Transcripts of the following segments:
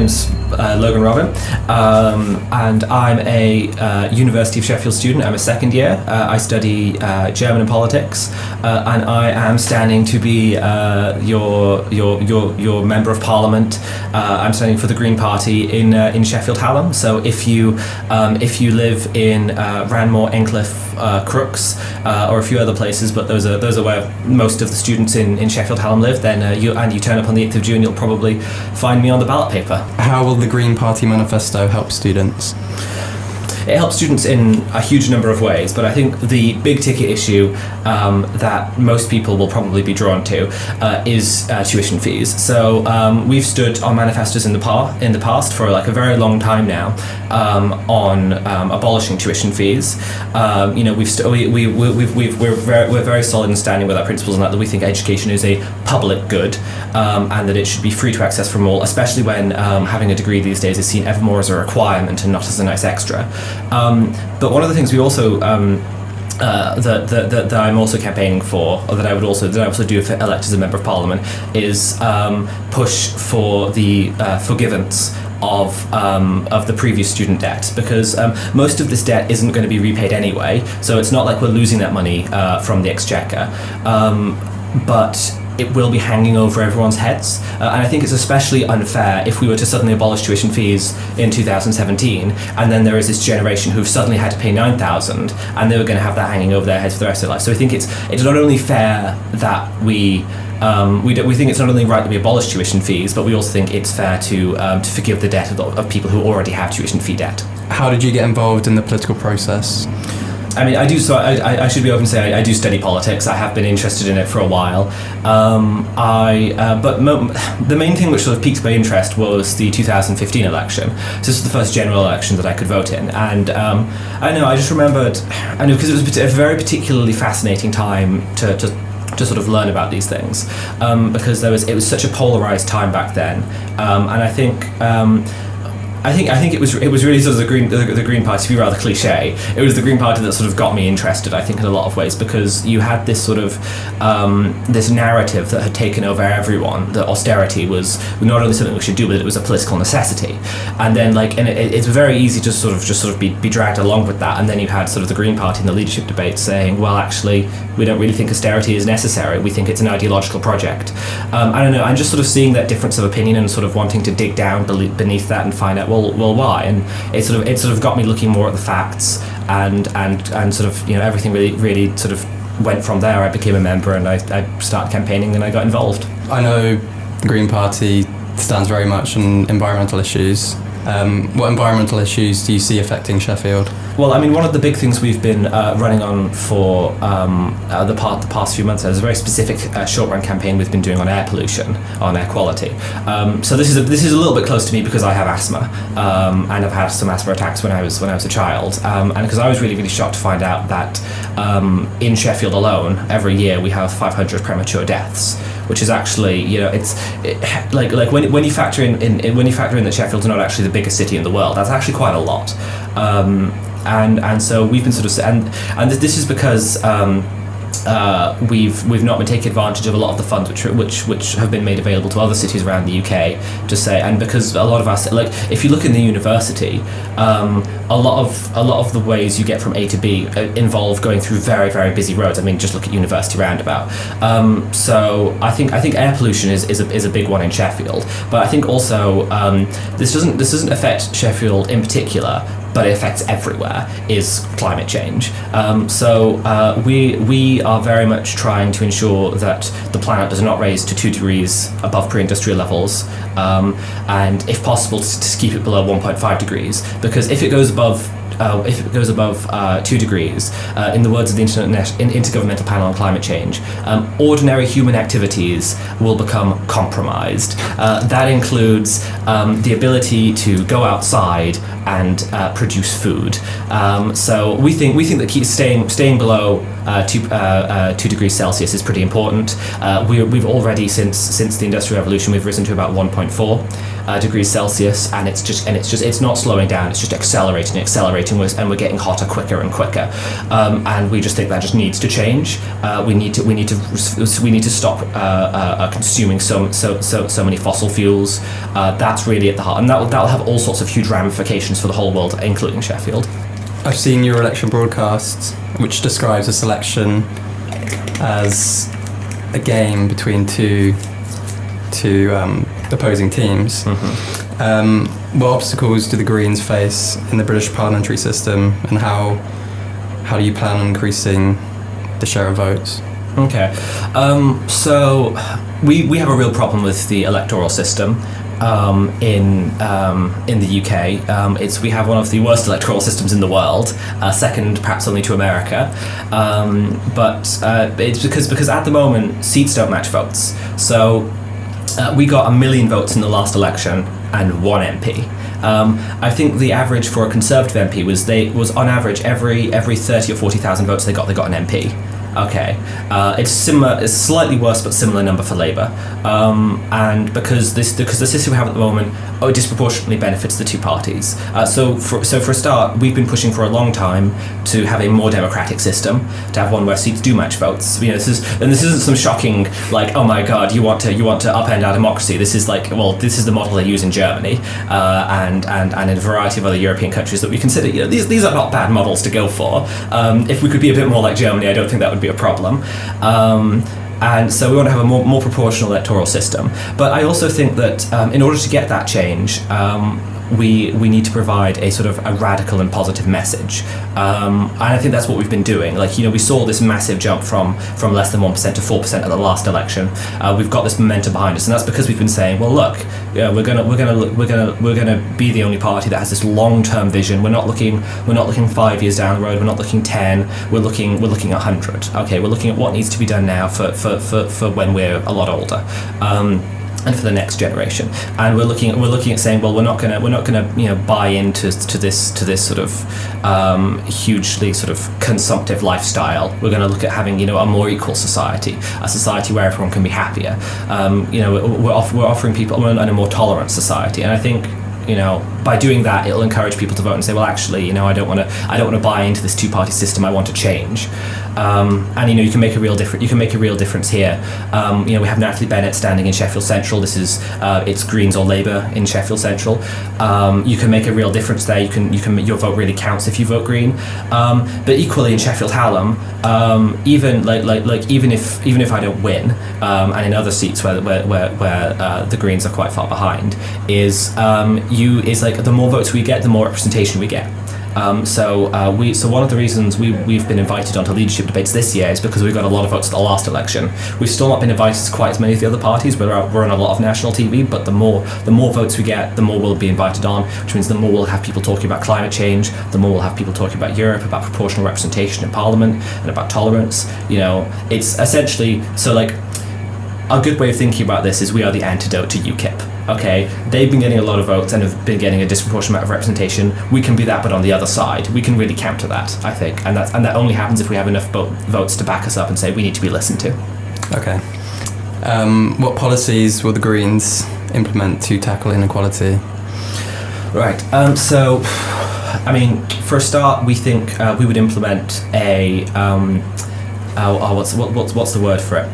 name's Logan Robin, and I'm a University of Sheffield student. I'm a second year. I study German and politics, and I am standing to be your member of parliament. I'm standing for the Green Party in Sheffield Hallam. So if you live in Ranmore, Encliffe, Crooks, or a few other places, but those are where most of the students in Sheffield Hallam live, then you turn up on the 8th of June, you'll probably find me on the ballot paper. How will the Green Party manifesto help students? It helps students in a huge number of ways, but I think the big ticket issue that most people will probably be drawn to is tuition fees. So we've stood on manifestos in the past for like a very long time now on abolishing tuition fees. We're very solid in standing with our principles on that we think education is a public good and that it should be free to access from all, especially when having a degree these days is seen ever more as a requirement and not as a nice extra. But one of the things we also that I'm also campaigning for, or that I also do if elected as a member of parliament, is push for the forgivance of the previous student debt, because most of this debt isn't going to be repaid anyway. So it's not like we're losing that money from the exchequer, but it will be hanging over everyone's heads. And I think it's especially unfair if we were to suddenly abolish tuition fees in 2017, and then there is this generation who've suddenly had to pay 9,000, and they were going to have that hanging over their heads for the rest of their life. So I think it's not only fair that we think it's not only right that we abolish tuition fees, but we also think it's fair to forgive the debt of people who already have tuition fee debt. How did you get involved in the political process? I mean, I should be open to say I do study politics. I have been interested in it for a while. But the main thing which sort of piqued my interest was the 2015 election. So this was the first general election that I could vote in, and I just remembered, because it was a very particularly fascinating time to sort of learn about these things, because it was such a polarized time back then, and I think it was really sort of the Green Party, to be rather cliche. It was the Green Party that sort of got me interested, I think, in a lot of ways, because you had this sort of this narrative that had taken over everyone, that austerity was not only something we should do, but it was a political necessity. And then it's very easy to sort of be dragged along with that. And then you had sort of the Green Party in the leadership debate saying, well, actually, we don't really think austerity is necessary. We think it's an ideological project. I don't know. I'm just sort of seeing that difference of opinion and sort of wanting to dig down beneath that and find out, well, why? And it sort of got me looking more at the facts, and sort of, everything really sort of went from there. I became a member, and I started campaigning, and I got involved. I know the Green Party stands very much on environmental issues. What environmental issues do you see affecting Sheffield? Well, I mean, one of the big things we've been running on for the past few months is a very specific short-run campaign we've been doing on air pollution, on air quality. So this is a little bit close to me because I have asthma, and I've had some asthma attacks when I was a child, and because I was really, really shocked to find out that in Sheffield alone, every year we have 500 premature deaths, which is actually, when you factor in that Sheffield's not actually the biggest city in the world, that's actually quite a lot. And so we've been sort of, and this is because we've not been taking advantage of a lot of the funds which have been made available to other cities around the UK, to say, and because a lot of us, if you look in the university, a lot of the ways you get from A to B involve going through very, very busy roads. I mean, just look at University Roundabout. So I think air pollution is a big one in Sheffield, but I think also this doesn't affect Sheffield in particular, but it affects everywhere, is climate change. So we are very much trying to ensure that the planet does not raise to 2 degrees above pre-industrial levels, and if possible to keep it below 1.5 degrees, because if it goes above 2 degrees, in the words of the Intergovernmental Panel on Climate Change, ordinary human activities will become compromised. That includes the ability to go outside and produce food. So we think that staying below 2 degrees Celsius is pretty important. We've already, since the Industrial Revolution, we've risen to about 1.4. degrees Celsius, and it's not slowing down. It's just accelerating, and we're getting hotter quicker and quicker. And we just think that just needs to change. We need to stop consuming so many fossil fuels. That's really at the heart, and that'll have all sorts of huge ramifications for the whole world, including Sheffield. I've seen your election broadcast, which describes a selection as a game between two opposing teams. What obstacles do the Greens face in the British parliamentary system, and how do you plan on increasing the share of votes? Okay, so we have a real problem with the electoral system in the UK. We have one of the worst electoral systems in the world, second perhaps only to America. But it's because at the moment seats don't match votes. So we got 1 million votes in the last election and 1 MP. I think the average for a Conservative MP was on average every 30 or 40,000 votes they got an MP. Okay, it's similar. It's slightly worse, but similar number for Labour, and because the system we have at the moment, it disproportionately benefits the two parties. So for a start, we've been pushing for a long time to have a more democratic system, to have one where seats do match votes. This isn't some shocking like, oh my God, you want to upend our democracy. This is like, well, this is the model they use in Germany, and in a variety of other European countries that we consider. These are not bad models to go for. If we could be a bit more like Germany, I don't think that would be a problem. And so we want to have a more proportional electoral system. But I also think that in order to get that change, we need to provide a sort of a radical and positive message. And I think that's what we've been doing. We saw this massive jump from less than 1% to 4% at the last election. We've got this momentum behind us, and that's because we've been saying, well, look, we're gonna be the only party that has this long-term vision. We're not looking 5 years down the road. We're not looking 10. We're looking 100. Okay, we're looking at what needs to be done now for when we're a lot older. And for the next generation, and we're looking at saying, well, we're not gonna buy into this sort of hugely sort of consumptive lifestyle. We're going to look at having a more equal society, a society where everyone can be happier. We're offering people a more tolerant society, and I think by doing that, it'll encourage people to vote and say, well, actually, I don't want to buy into this two-party system. I want to change. And you can make a real difference. You can make a real difference here. We have Natalie Bennett standing in Sheffield Central. This is it's Greens or Labour in Sheffield Central. You can make a real difference there. Your vote really counts if you vote Green. But equally in Sheffield Hallam, even if I don't win, and in other seats where the Greens are quite far behind, the more votes we get, the more representation we get. So one of the reasons we've been invited onto leadership debates this year is because we got a lot of votes at the last election. We've still not been invited to quite as many of the other parties. We're on a lot of national TV, but the more votes we get, the more we'll be invited on, which means the more we'll have people talking about climate change, the more we'll have people talking about Europe, about proportional representation in Parliament, and about tolerance. It's essentially a good way of thinking about this is we are the antidote to UKIP. Okay, they've been getting a lot of votes and have been getting a disproportionate amount of representation. We can be that, but on the other side, we can really counter that, I think, and that only happens if we have enough votes to back us up and say we need to be listened to. Okay, what policies will the Greens implement to tackle inequality? Right. For a start, we think we would implement a what's the word for it?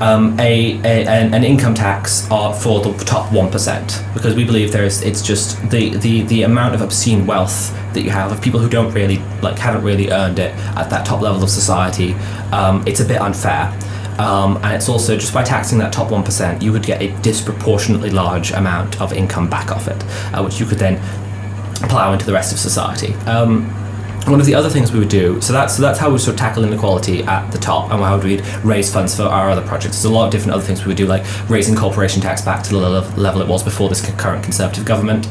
An income tax for the top 1%, because we believe it's just the amount of obscene wealth that you have of people who don't really haven't really earned it at that top level of society. It's a bit unfair. And it's also just by taxing that top 1%, you would get a disproportionately large amount of income back off it, which you could then plough into the rest of society. One of the other things we would do, so that's how we sort of tackle inequality at the top, and how would we raise funds for our other projects. There's a lot of different other things we would do, like raising corporation tax back to the level it was before this current Conservative government,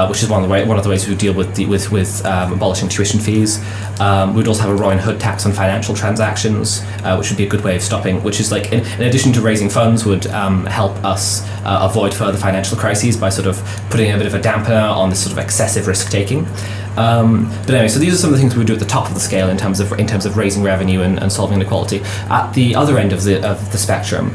which is one of the ways we would deal with abolishing tuition fees. We'd also have a Robin Hood tax on financial transactions, which would be a good way of stopping, which is in addition to raising funds, would help us avoid further financial crises by sort of putting a bit of a dampener on this sort of excessive risk taking. But anyway, so these are some of the things we would do at the top of the scale in terms of raising revenue and solving inequality. At the other end of the spectrum,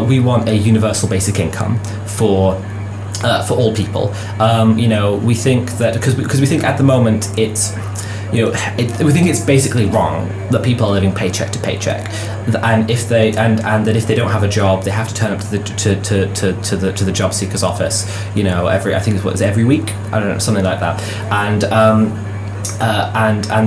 we want a universal basic income for for all people. We think that because we think at the moment it's. We think it's basically wrong that people are living paycheck to paycheck, and that if they don't have a job, they have to turn up to the job seekers office. I think it's every week. I don't know, something like that, and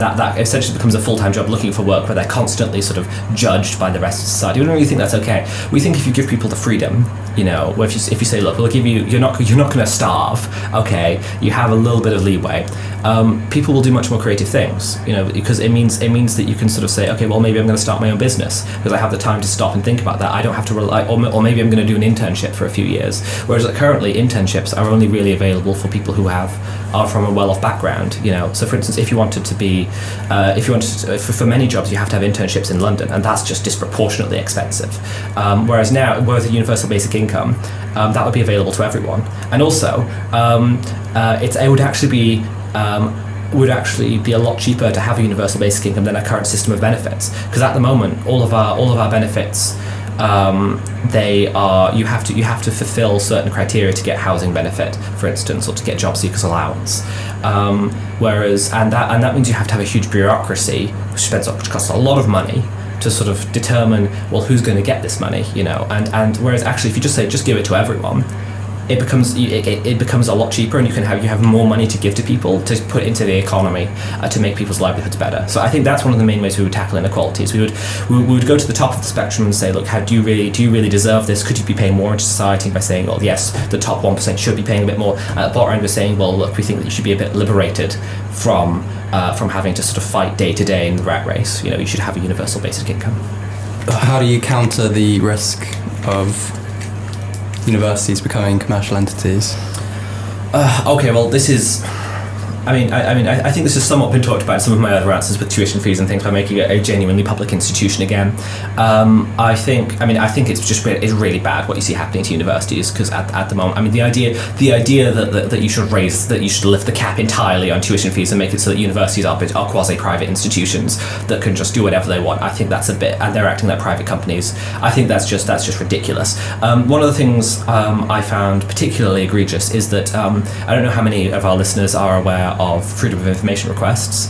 that essentially becomes a full-time job looking for work where they're constantly sort of judged by the rest of society. We don't really think that's okay. We think if you give people the freedom, where if you say, look, we'll give you, you're not going to starve, okay, you have a little bit of leeway, people will do much more creative things, because it means that you can sort of say, okay, well, maybe I'm going to start my own business because I have the time to stop and think about that. I don't have to rely, or maybe I'm going to do an internship for a few years, whereas currently internships are only really available for people who are from a well-off background. So for instance, if you wanted to for many jobs you have to have internships in London, and that's just disproportionately expensive, whereas now with a universal basic income, that would be available to everyone. And also it would actually be a lot cheaper to have a universal basic income than our current system of benefits, because at the moment all of our benefits, you have to fulfill certain criteria to get housing benefit, for instance, or to get job seekers allowance. That means you have to have a huge bureaucracy, which costs a lot of money to sort of determine, well, who's going to get this money, and whereas actually if you just say just give it to everyone, it becomes a lot cheaper, and you have more money to give to people to put into the economy to make people's livelihoods better. So I think that's one of the main ways we would tackle inequalities. We would go to the top of the spectrum and say, look, do you really deserve this? Could you be paying more into society by saying, well, yes, the top 1% should be paying a bit more. At the bottom end, we're saying, well, look, we think that you should be a bit liberated from having to sort of fight day to day in the rat race. You should have a universal basic income. How do you counter the risk of universities becoming commercial entities? Okay, well, this is. I think this has somewhat been talked about in some of my other answers with tuition fees and things by making it a genuinely public institution again. I think it's really bad what you see happening to universities, because at the moment, the idea that you should lift the cap entirely on tuition fees and make it so that universities are quasi-private institutions that can just do whatever they want. I think that's a bit, and they're acting like private companies. I think that's just ridiculous. One of the things I found particularly egregious is that I don't know how many of our listeners are aware of freedom of information requests,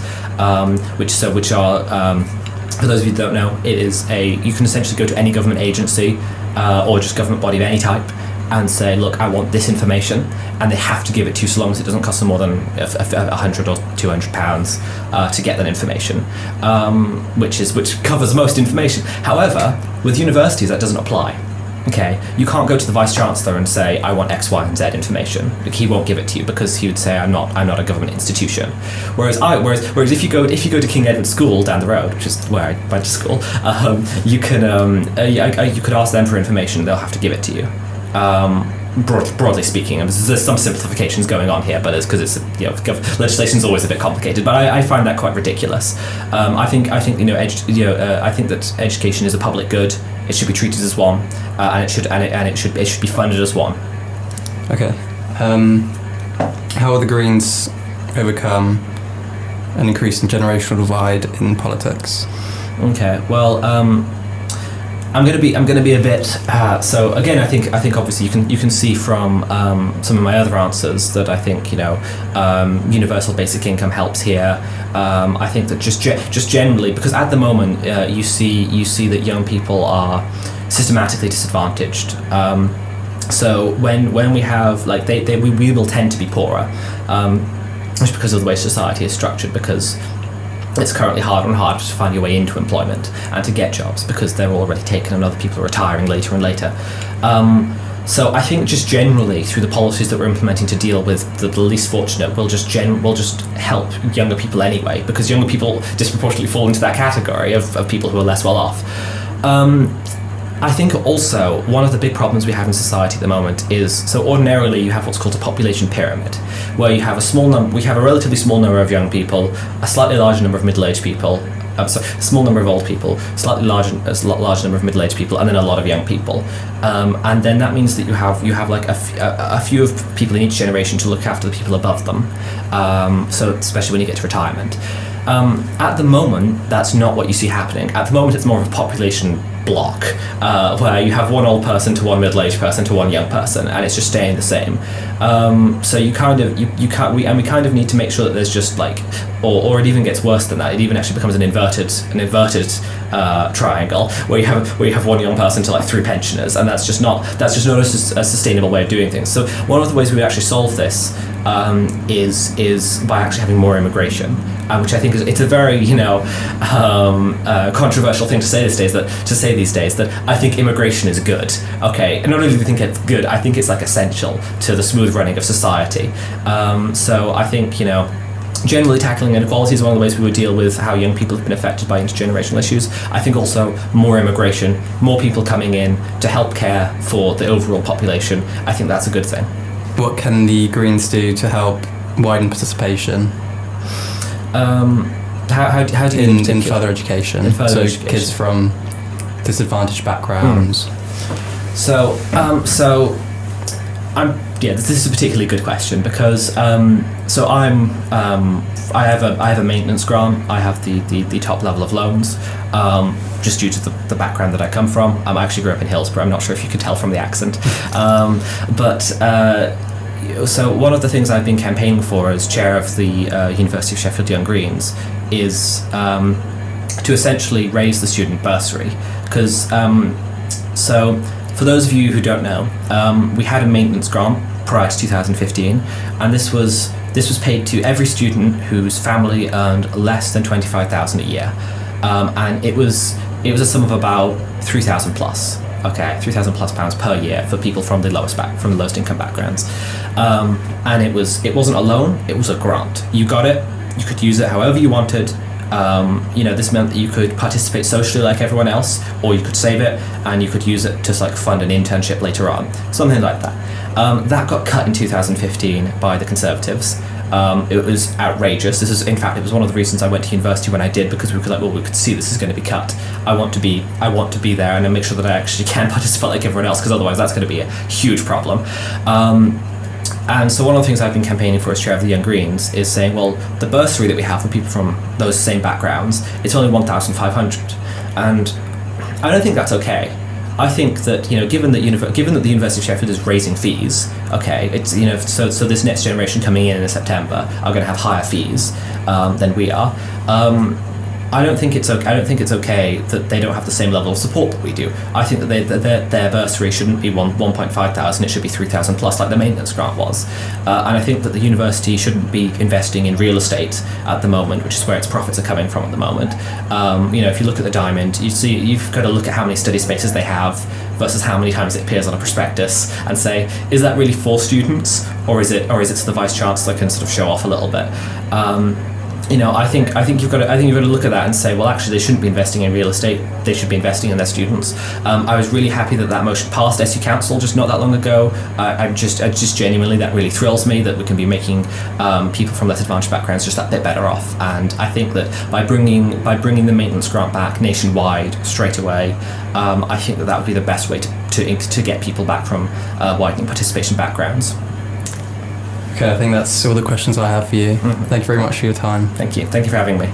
which are, for those of you who don't know, you can essentially go to any government agency or just government body of any type and say, look, I want this information, and they have to give it to you so long as it doesn't cost them more than £100 or £200 to get that information, which covers most information. However, with universities that doesn't apply. Okay, you can't go to the Vice Chancellor and say, I want X, Y, and Z information. Like, he won't give it to you because he would say, I'm not a government institution. Whereas if you go to King Edward School down the road, which is where I went to school, you could ask them for information. They'll have to give it to you. Broadly speaking, and there's some simplifications going on here, but it's because legislation's always a bit complicated. But I find that quite ridiculous. I think I think that education is a public good. It should be treated as one, and it should be funded as one. Okay. How will the Greens overcome an increasing generational divide in politics? Okay. Well, I'm going to be a bit. So again, I think obviously you can see from some of my other answers that I think universal basic income helps here. I think that just generally, because at the moment you see that young people are systematically disadvantaged. So when we have we will tend to be poorer, just because of the way society is structured, because it's currently harder and harder to find your way into employment and to get jobs because they're already taken and other people are retiring later and later. So I think just generally through the policies that we're implementing to deal with the least fortunate, we'll just help younger people anyway, because younger people disproportionately fall into that category of people who are less well off. I think also one of the big problems we have in society at the moment is, so ordinarily you have what's called a population pyramid, where you have we have a relatively small number of young people, a slightly larger number of middle-aged people, a small number of old people, slightly large number of middle-aged people, and then a lot of young people. And then that means that you have like a few of people in each generation to look after the people above them. So especially when you get to retirement. At the moment, that's not what you see happening. At the moment, it's more of a population block where you have one old person to one middle-aged person to one young person, and it's just staying the same. So you kind of you can't we kind of need to make sure that there's just like, or it even gets worse than that. It even actually becomes an inverted triangle where you have one young person to like 3 pensioners, and that's just not a sustainable way of doing things. So one of the ways we would actually solve this is by actually having more immigration, which I think it's a very controversial thing to say these days. That I think immigration is good. Okay, and not only do I think it's good, I think it's like essential to the smooth running of society. So I think generally tackling inequality is one of the ways we would deal with how young people have been affected by intergenerational issues. I think also more immigration, more people coming in to help care for the overall population. I think that's a good thing. What can the Greens do to help widen participation? How do you in further education? Kids from disadvantaged backgrounds. So this is a particularly good question because I have a maintenance grant. I have the top level of loans, just due to the background that I come from. I actually grew up in Hillsborough. I'm not sure if you could tell from the accent, so one of the things I've been campaigning for as chair of the University of Sheffield Young Greens is to essentially raise the student bursary, because so for those of you who don't know, we had a maintenance grant prior to 2015, and this was paid to every student whose family earned less than 25,000 a year, and it was a sum of about 3,000 plus. Okay, 3,000 plus pounds per year for people from the lowest income backgrounds, and it wasn't a loan; it was a grant. You got it. You could use it however you wanted. This meant that you could participate socially like everyone else, or you could save it and you could use it to like fund an internship later on, something like that. That got cut in 2015 by the Conservatives. It was outrageous. It was one of the reasons I went to university when I did, because we could see this is going to be cut. I want to be there and make sure that I actually can participate like everyone else, because otherwise that's going to be a huge problem. And so one of the things I've been campaigning for as chair of the Young Greens is saying, well, the bursary that we have for people from those same backgrounds, it's only 1,500, and I don't think that's okay. I think that given that the University of Sheffield is raising fees, okay, it's so this next generation coming in September are going to have higher fees than we are. I don't think it's okay that they don't have the same level of support that we do. I think that their bursary shouldn't be 1.5 thousand. It should be 3,000 plus, like the maintenance grant was. And I think that the university shouldn't be investing in real estate at the moment, which is where its profits are coming from at the moment. If you look at the Diamond, you've got to look at how many study spaces they have versus how many times it appears on a prospectus, and say, is that really for students, or is it so the vice chancellor can sort of show off a little bit? I think you've got to look at that and say, well, actually, they shouldn't be investing in real estate. They should be investing in their students. I was really happy that motion passed SU Council just not that long ago. I just genuinely, that really thrills me that we can be making people from less advantaged backgrounds just that bit better off. And I think that by bringing the maintenance grant back nationwide straight away, I think that would be the best way to get people back from widening participation backgrounds. Okay, I think that's all the questions I have for you. Mm-hmm. Thank you very much for your time. Thank you for having me.